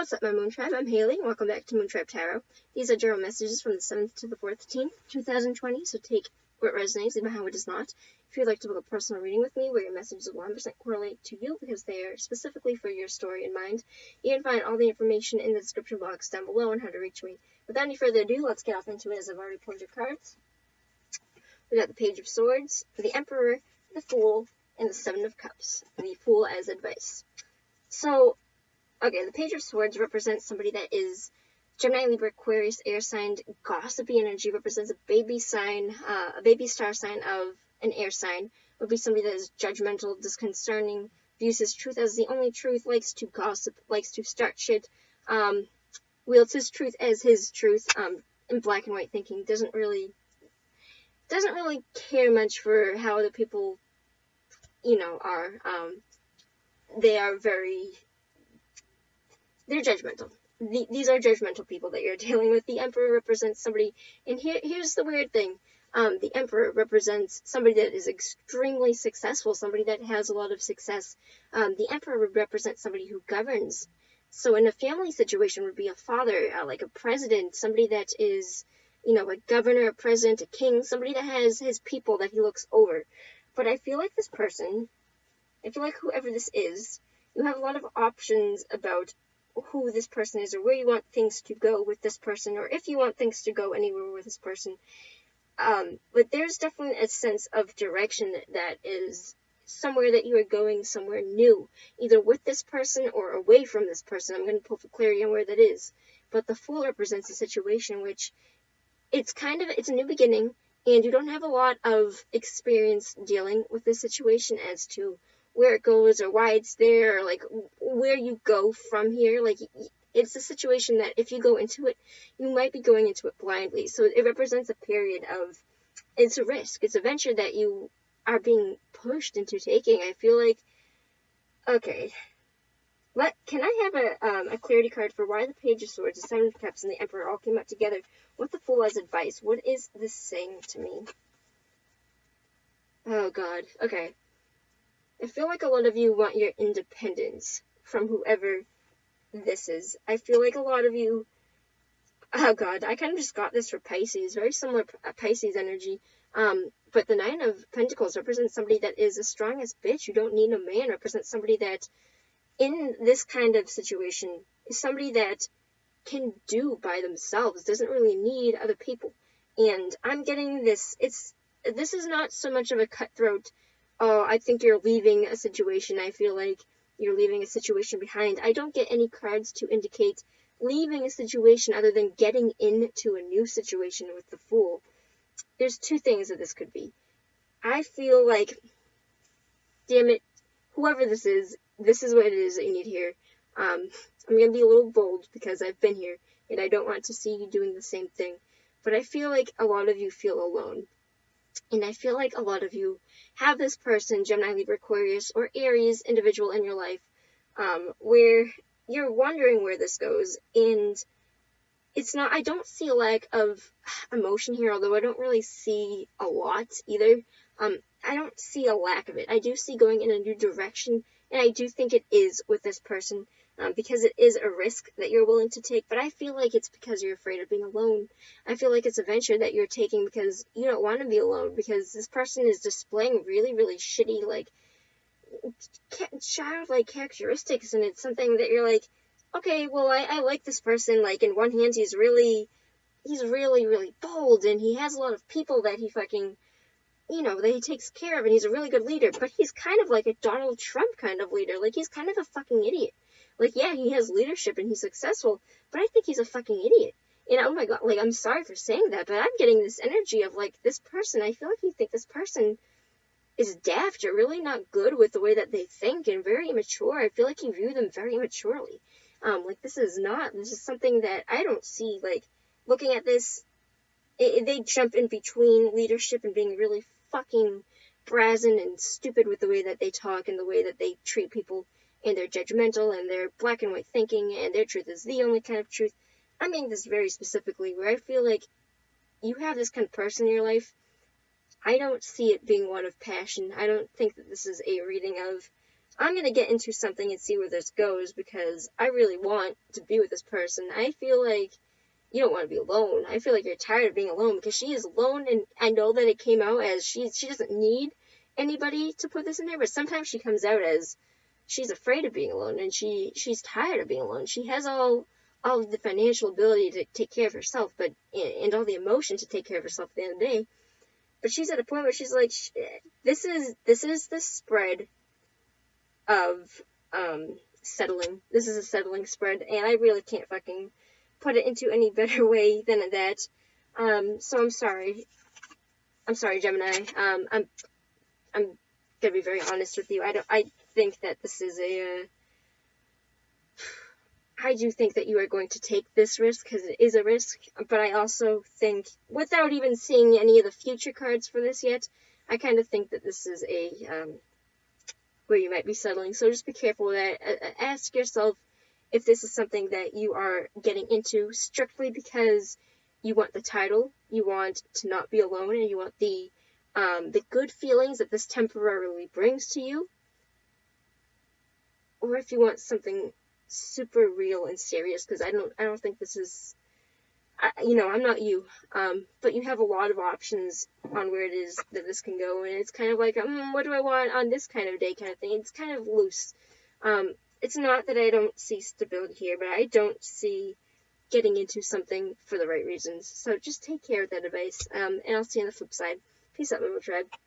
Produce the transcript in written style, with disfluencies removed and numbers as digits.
What's up, my Moon Tribe? I'm Haley, and welcome back to Moon Tribe Tarot. These are general messages from the 7th to the 14th, 2020, so take what resonates, leave behind what does not. If you'd like to book a personal reading with me, where your messages will 100% correlate to you because they are specifically for your story in mind, you can find all the information in the description box down below on how to reach me. Without any further ado, let's get off into it as I've already pulled your cards. We got the Page of Swords, the Emperor, the Fool, and the Seven of Cups. The Fool as advice. So, okay, the Page of Swords represents somebody that is Gemini, Libra, Aquarius, air sign. Gossipy energy represents a baby sign, a baby star sign of an air sign. Would be somebody that is judgmental, disconcerting, views his truth as the only truth, likes to gossip, likes to start shit, wields his truth as his truth, in black and white thinking, doesn't really care much for how other people, are. They're judgmental. These are judgmental people that you're dealing with. The Emperor represents somebody, and here's the weird thing. The Emperor represents somebody that is extremely successful, somebody that has a lot of success. The Emperor would represent somebody who governs. So in a family situation would be a father, like a president, somebody that is, a governor, a president, a king, somebody that has his people that he looks over. But I feel like this person, whoever this is, you have a lot of options about who this person is or where you want things to go with this person, or if you want things to go anywhere with this person. But there's definitely a sense of direction that is somewhere that you are going somewhere new, either with this person or away from this person. I'm going to pull for clarity on where that is. But the Fool represents a situation which it's a new beginning, and you don't have a lot of experience dealing with this situation as to where it goes or why it's there, or like where you go from here. Like, it's a situation that if you go into it, you might be going into it blindly. So it represents a period of, it's a risk, it's a venture that you are being pushed into taking. I feel like, okay, can I have a clarity card for why the Page of Swords, the Seven of Cups, and the Emperor all came out together with the Fool as advice? What is this saying to me? Oh God, okay. I feel like a lot of you want your independence from whoever this is. I feel like a lot of you, oh God, I kind of just got this for Pisces, very similar Pisces energy. But the Nine of Pentacles represents somebody that is as strong as bitch. You don't need a man. Represents somebody that, in this kind of situation, is somebody that can do by themselves, doesn't really need other people. And I'm getting this, this is not so much of a cutthroat, oh, I think you're leaving a situation, I feel like you're leaving a situation behind. I don't get any cards to indicate leaving a situation other than getting into a new situation with the Fool. There's two things that this could be. I feel like, damn it, whoever this is what it is that you need here. I'm going to be a little bold because I've been here, and I don't want to see you doing the same thing. But I feel like a lot of you feel alone. And I feel like a lot of you have this person, Gemini, Libra, Aquarius, or Aries individual in your life, where you're wondering where this goes. And it's not, I don't see a lack of emotion here, although I don't really see a lot either. I don't see a lack of it. I do see going in a new direction, and I do think it is with this person, because it is a risk that you're willing to take, but I feel like it's because you're afraid of being alone. I feel like it's a venture that you're taking because you don't want to be alone, because this person is displaying really, really shitty, like, childlike characteristics, and it's something that you're like, okay, well, I like this person. Like, in one hand, he's really, really bold, and he has a lot of people that he fucking, that he takes care of, and he's a really good leader, but he's kind of like a Donald Trump kind of leader. Like, he's kind of a fucking idiot. Like, yeah, he has leadership and he's successful, but I think he's a fucking idiot. And oh my God, like, I'm sorry for saying that, but I'm getting this energy of, like, this person, I feel like you think this person is daft or really not good with the way that they think and very immature. I feel like you view them very immaturely. Like, this is something that I don't see, like, looking at this, they jump in between leadership and being really fucking brazen and stupid with the way that they talk and the way that they treat people, and they're judgmental, and they're black and white thinking, and their truth is the only kind of truth. I mean this very specifically, where I feel like you have this kind of person in your life. I don't see it being one of passion. I don't think that this is a reading of I'm going to get into something and see where this goes because I really want to be with this person. I feel like you don't want to be alone. I feel like you're tired of being alone because she is alone, and I know that it came out as she doesn't need anybody to put this in there, but sometimes she comes out as she's afraid of being alone, and she's tired of being alone. She has all of the financial ability to take care of herself, but and all the emotion to take care of herself at the end of the day. But she's at a point where she's like, this is the spread of settling. This is a settling spread, and I really can't fucking put it into any better way than that. So I'm sorry. I'm sorry, Gemini. I'm gonna be very honest with you. I think that this is I do think that you are going to take this risk because it is a risk, but I also think, without even seeing any of the future cards for this yet, I kind of think that this is where you might be settling. So just be careful with that. Ask yourself if this is something that you are getting into strictly because you want the title, you want to not be alone, and you want the good feelings that this temporarily brings to you, or if you want something super real and serious. Because I don't think this is. I'm not you, but you have a lot of options on where it is that this can go, and it's kind of like, what do I want on this kind of day kind of thing. It's kind of loose. It's not that I don't see stability here, but I don't see getting into something for the right reasons. So just take care of that advice, and I'll see you on the flip side. Peace out, Momo Tribe.